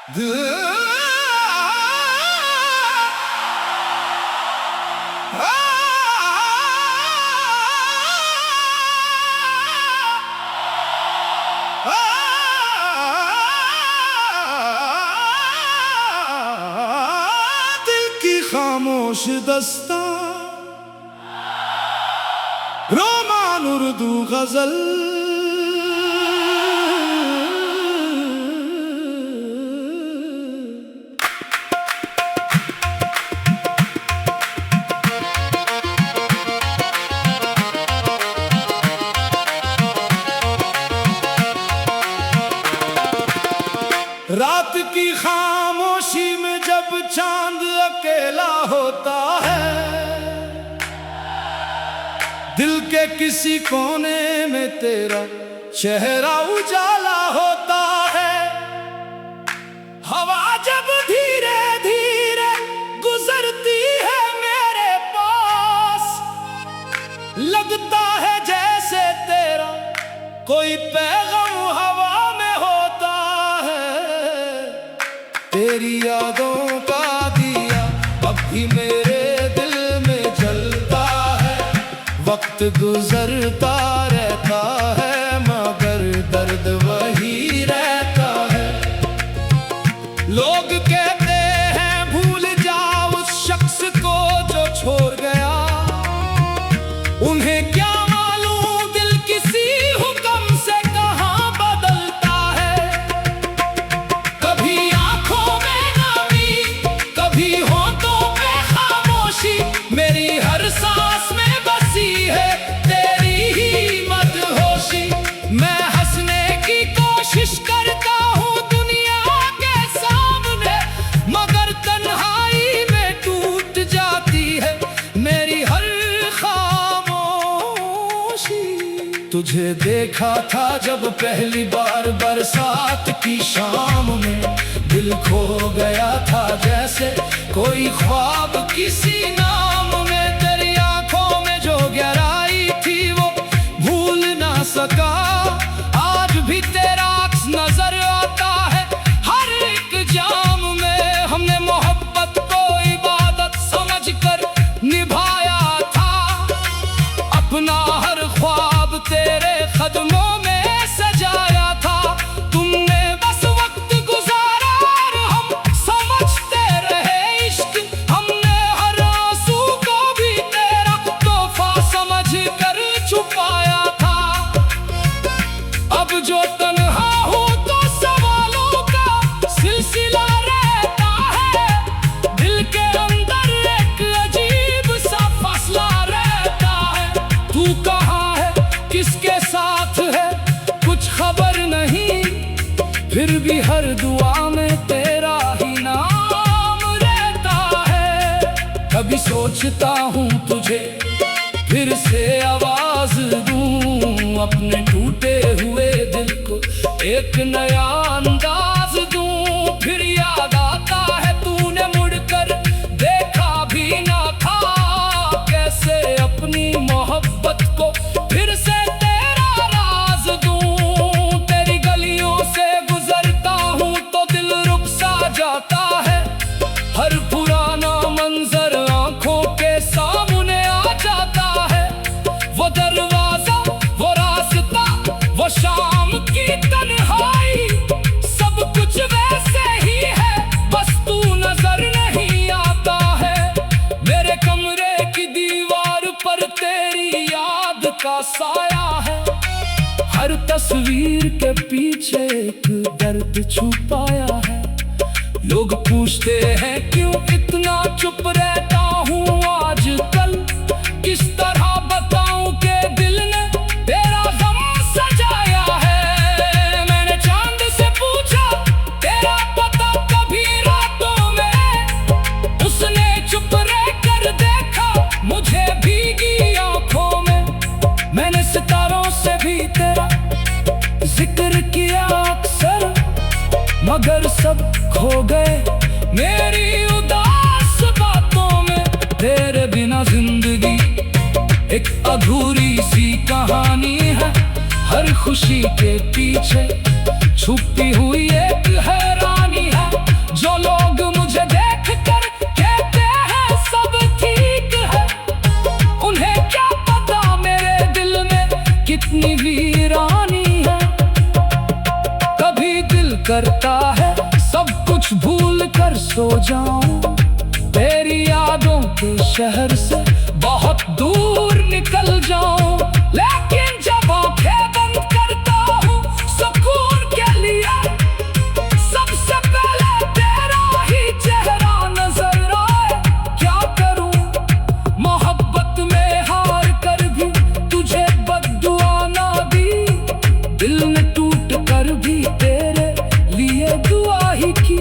दिल की खामोश दस्ता रोमान उर्दू गजल रात की खामोशी में जब चांद अकेला होता है, दिल के किसी कोने में तेरा चेहरा उजाला होता है। हवा जब धीरे धीरे गुजरती है मेरे पास, लगता है जैसे तेरा कोई पैगाम हवा में होता है। तेरी यादों का दिया अब भी मेरे दिल में जलता है। वक्त गुजरता रहता है मगर दर्द वही रहता है। लोग कहते हैं भूल जाओ उस शख्स को जो छोड़ गया, उन्हें क्या मालूम दिल किसी हुक्म से कहाँ बदलता है। कभी आंखों में नमी, कभी होठों पे खामोशी, मेरी हर सांस में बसी है तेरी ही मदहोशी। मैं हंसने की कोशिश करता हूँ दुनिया के सामने, मगर तन्हाई में टूट जाती है मेरी हर खामोशी। तुझे देखा था जब पहली बार बरसात की शाम में, दिल खो गया था जैसे कोई ख्वाब किसी नाम में। तेरी आंखों में जो गहराई थी वो भूल ना सका, आज भी तेरा अक्स नजर आता है हर एक जाम में। हमने मोहब्बत को इबादत समझकर निभाया था, अपना हर ख्वाब तेरे कदमों में सजाया था। तुमने बस वक्त गुजारा और हम समझते रहे इश्क, हमने हर आंसू को भी तेरा तोहफा समझकर छुपाया था। अब जो तन्हा हूँ तो सवालों का सिलसिला रहता है, दिल के अंदर एक अजीब सा फैसला रहता है। तू कहाँ है, किसके साथ है, कुछ खबर नहीं, फिर भी हर दुआ में तेरा ही नाम रहता है। कभी सोचता हूँ तुझे फिर से आवाज दूं, अपने टूटे हुए दिल को एक नया अंदाज दूं। फिर याद आता है तूने मुड़कर देखा भी ना था, कैसे अपनी मोहब्बत को फिर से तेरा राज दूं। तेरी गलियों से गुजरता हूँ तो दिल रुक सा जाता है, हर पुराना मंजर आंखों के सामने आ जाता है। वो दरवाजा, वो रास्ता, वो शाम की तन्हाई, सब कुछ वैसे ही है, बस तू नजर नहीं आता है। मेरे कमरे की दीवार पर तेरी याद का साया है, हर तस्वीर के पीछे एक दर्द छुपाया है। लोग पूछते हैं क्यों इतना चुप रहता हूँ आजकल, किस तरह बताऊं कि दिल ने तेरा गम सजाया है। मैंने चांद से पूछा तेरा पता कभी रातों में, उसने चुप रहकर देखा मुझे भीगी आंखों में। मैंने सितारों से भी तेरा जिक्र किया अक्सर, मगर सब खो गए मेरी उदास बातों में। तेरे बिना जिंदगी एक अधूरी सी कहानी है, हर खुशी के पीछे छुपी हुई एक हैरानी है। दिल करता है सब कुछ भूल कर सो जाऊं, तेरी यादों के शहर से बहुत दूर निकल जाऊं। लेकिन जब आंखें बंद करता हूँ सुकून के लिए, सबसे पहले तेरा ही चेहरा नजर आए। क्या करूं मोहब्बत में हार कर भी तुझे बद्दुआ ना दी, दिल ने टूट कर भी तेरे लिए दुआ ही की।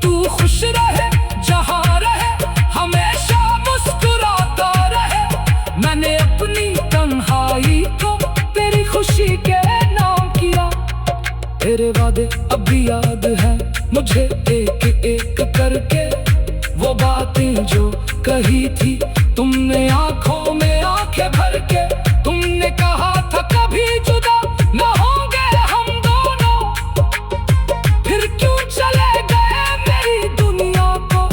तू खुश रहे जहाँ रहे, हमेशा मुस्कुराता रहे। मैंने अपनी तन्हाई को तेरी खुशी के नाम किया। तेरे वादे अब भी याद है मुझे एक एक करके, वो बातें जो कही थी तुमने आंखों में आंखें भर के। तुमने कहा था कभी जुदा न होंगे हम दोनों, फिर क्यों चले गए मेरी दुनिया को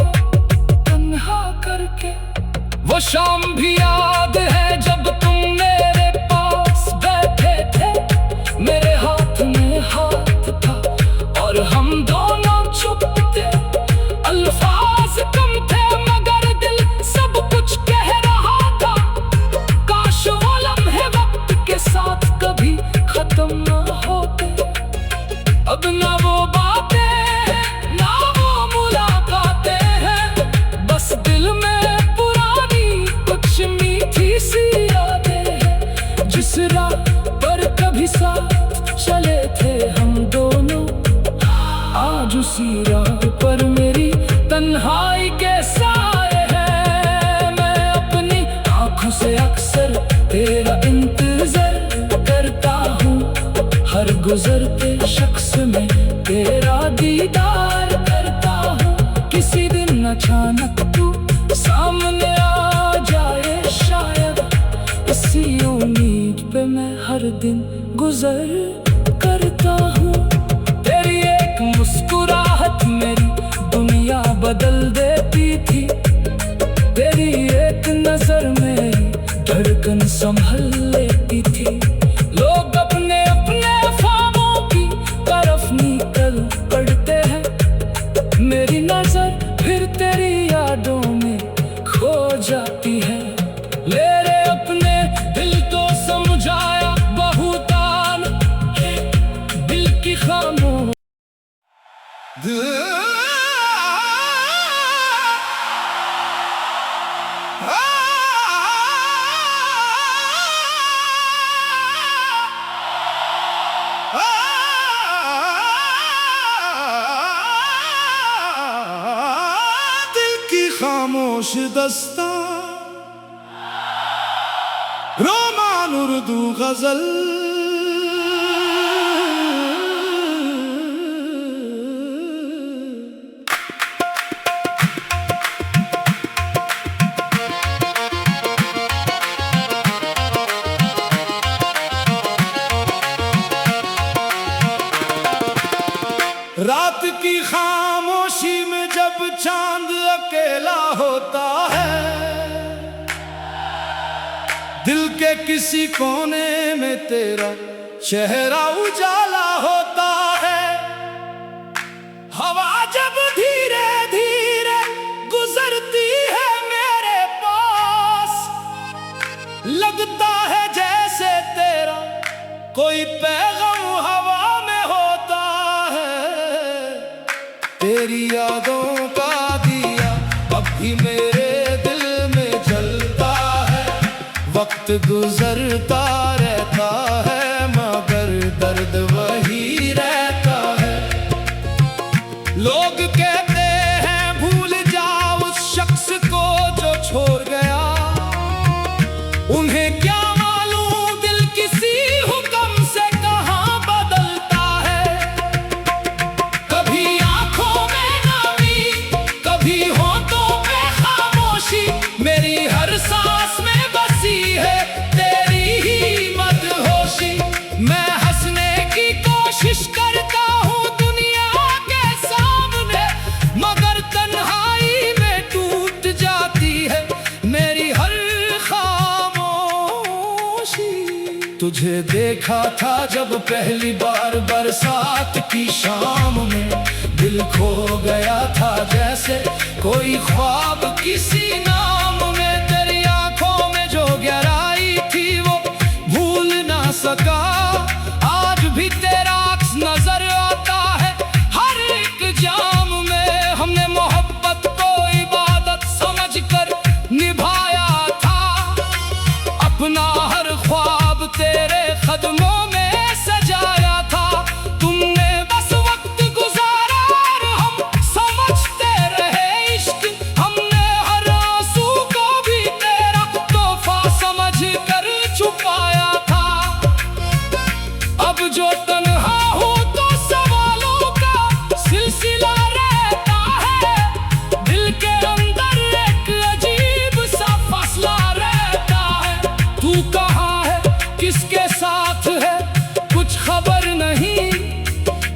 तन्हा करके। वो शाम भी याद है जब तुम मेरे पास बैठे थे, मेरे हाथ में हाथ था और हम दोनों चुप थे। अल्फाज कम थे मगर दिल सब कुछ कह रहा था। काश वो लम्हे वक्त के साथ कभी खत्म न होते। अब ना वो बातें हैं ना वो मुलाकातें हैं, बस दिल में पुरानी कुछ मीठी सी यादें हैं। जिस राह पर कभी साथ चले थे हम दोनों, आज उसी राह पर मेरी तन्हाई के साए हैं। मैं अपनी आंखों से अक्सर तेरा इंतजार करता हूँ, हर गुजरते शख्स में तेरा दीदार करता हूँ। किसी दिन अचानक तू सामने आ जाए शायद, इसी उम्मीद पे मैं हर दिन गुजर करता हूँ। तेरी एक मुस्कुराहट मेरी दुनिया बदल देती थी, तेरी एक नजर में धड़कन संभल लेती थी। लोग अपने अपने ख्वाबों की तरफ निकल पड़ते हैं, मेरी नजर फिर तेरी यादों में खो जाती है। मेरे अपने दिल तो समझाया बहुतान, दिल की खामोश खामोश दस्ता रोमान उर्दू गजल। रात की खामोशी में जब चांद अकेला होता है, दिल के किसी कोने में तेरा चेहरा उजाला होता है। हवा जब धीरे धीरे गुजरती है मेरे पास, लगता है जैसे तेरा कोई पैगाम हवा में होता है। तेरी यादों का दिया अब भी मेरे दिल में जलता है। वक्त गुजरता रहता है मगर दर्द वही रहता है। लोग कहते हैं भूल जाओ उस शख्स को जो छोड़ गया, उन्हें क्या मालूम दिल किसी हुक्म से कहाँ बदलता है। कभी आंखों में नमी, कभी होठों पे खामोशी, मेरी हर सांस में बसी है तेरी ही मदहोशी। मैं हंसने की कोशिश करता हूँ दुनिया के सामने, तुझे देखा था जब पहली बार बरसात की शाम में, दिल खो गया था जैसे कोई ख्वाब किसी नाम में। तेरी आंखों में जो गहराई थी वो भूल ना सका, आज भी तेरा अक्स नजर आता है हर एक जाम में। हमने मोहब्बत को इबादत समझकर निभाया था, अपना हर ख्वाब तेरे कदमों में सजाया था। तुमने बस वक्त गुजारा और हम समझते रहे इश्क, हमने हर आंसू को भी तेरा तोहफा समझ कर छुपाया था। अब जो तन्हा हूँ तो सवालों का सिलसिला रहता है, दिल के अंदर एक अजीब सा फासला रहता है। तू कहाँ है, किसके साथ है, कुछ खबर नहीं,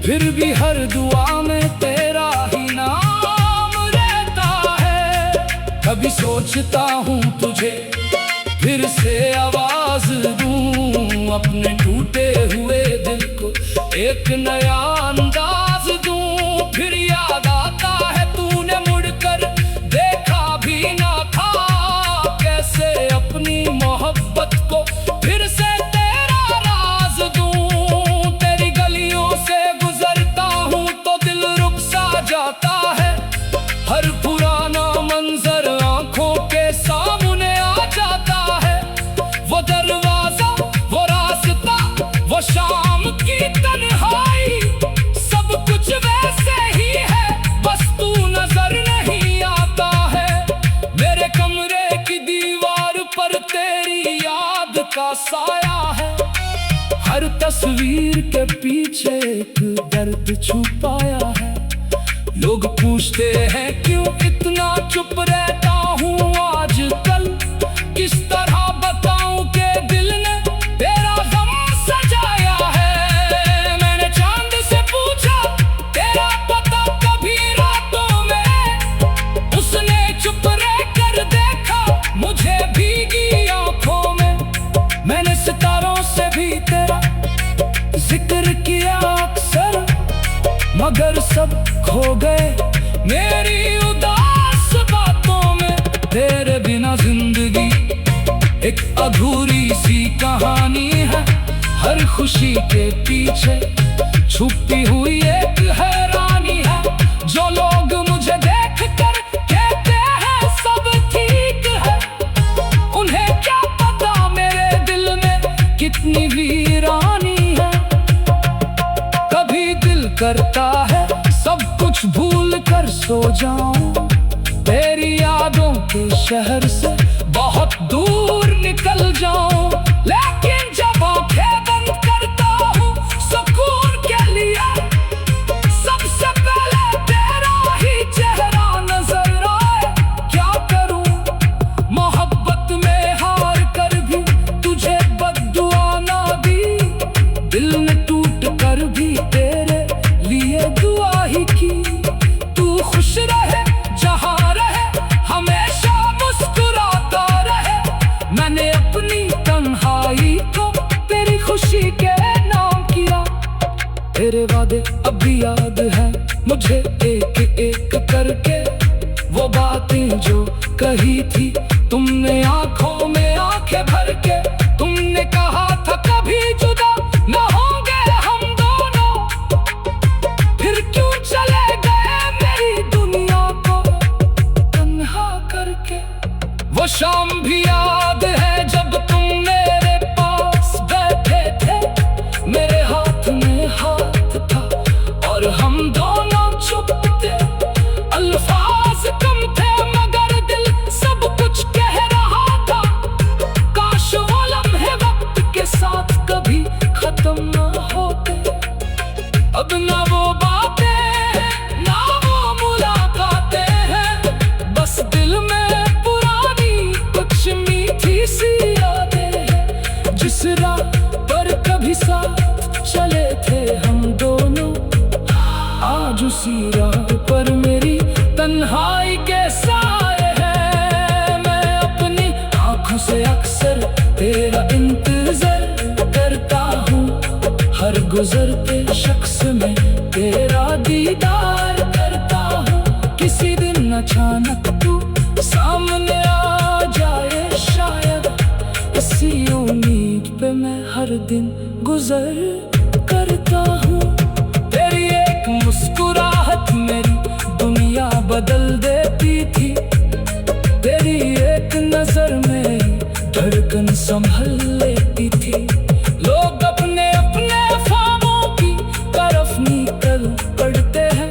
फिर भी हर दुआ में तेरा ही नाम रहता है। कभी सोचता हूँ तुझे फिर से आवाज दूं, अपने टूटे हुए दिल को एक नया अंदाज दूं। फिर याद आता है तूने मुड़कर देखा भी ना था, कैसे अपनी मोहब्बत को फिर से तेरा राज दूं। तेरी गलियों से गुजरता हूँ तो दिल रुक सा जाता है, हर पुराना मंजर आंखों के सामने आ जाता है। वो दरवाजा, वो रास्ता, वो शाम की तन्हाई, सब कुछ वैसे ही है, बस तू नजर नहीं आता है। मेरे कमरे की दीवार पर तेरी याद का साया है, हर तस्वीर के पीछे एक दर्द छुपाया है। लोग पूछते हैं क्यों इतना चुप रहता हूँ आजकल, किस तरह बताऊं कि दिल ने तेरा गम सजाया है। मैंने चांद से पूछा तेरा पता कभी रातों में, उसने चुप रह कर देखा मुझे भीगी आंखों में। मैंने सितारों से भी तेरा जिक्र किया अक्सर, मगर सब खो गए मेरी उदास बातों में। तेरे बिना जिंदगी एक अधूरी सी कहानी है, हर खुशी के पीछे छुपी हुई एक हैरानी है। जो लोग मुझे देख कर कहते हैं सब ठीक है, उन्हें क्या पता मेरे दिल में कितनी वीरानी है। कभी दिल करता है सब कुछ भूल कर सो जाऊं, तेरी यादों के शहर से बहुत दूर निकल जाऊं। लेकिन जब आंखें बंद करता हूँ सुकून के लिए, सबसे पहले तेरा ही चेहरा नजर आए। क्या करूं मोहब्बत में हार कर भी तुझे बद्दुआ ना दी, दिल ने टूट कर भी तेरे लिए दुआ ही की। तू खुश रहे जहाँ रहे, हमेशा मुस्कुराता रहे। मैंने अपनी तन्हाई को तेरी खुशी के नाम किया। तेरे वादे अब भी याद है मुझे एक एक करके, वो बातें जो कही थी तुमने आंखों में आंखें भर के। तुमने कहा था कभी जुदा न होंगे हम दोनों, फिर क्यों चले गए मेरी दुनिया को तन्हा करके। वो शाम भी याद है जब तुम मेरे पास बैठे थे, मेरे हाथ में हाथ था और हम दोनों चुप थे। अल्फाज कम थे मगर दिल सब कुछ कह रहा था, काश वो लम्हे वक्त के साथ कभी खत्म न होते। अब ना वो बातें ना वो मुलाकातें हैं, बस दिल में पुरानी कुछ मीठी सी यादें हैं। जिस राह पर कभी साथ चले थे हम दोनों, आज उसी राह पर मेरी तन्हाई के साए हैं। मैं अपनी आंखों से अक्सर तेरा इंतजार गुजरते शख्स में तेरा दीदार करता हूँ। किसी दिन अचानक तू सामने आ जाए शायद, इसी उम्मीद पे मैं हर दिन गुजर करता हूँ। तेरी एक मुस्कुराहट मेरी दुनिया बदल देती थी, तेरी एक नजर मेरी धड़कन संभल लेती थी। लोग अपने अपने ख्वाबों की तरफ निकल पड़ते हैं,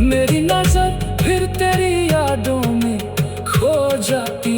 मेरी नजर फिर तेरी यादों में खो जाती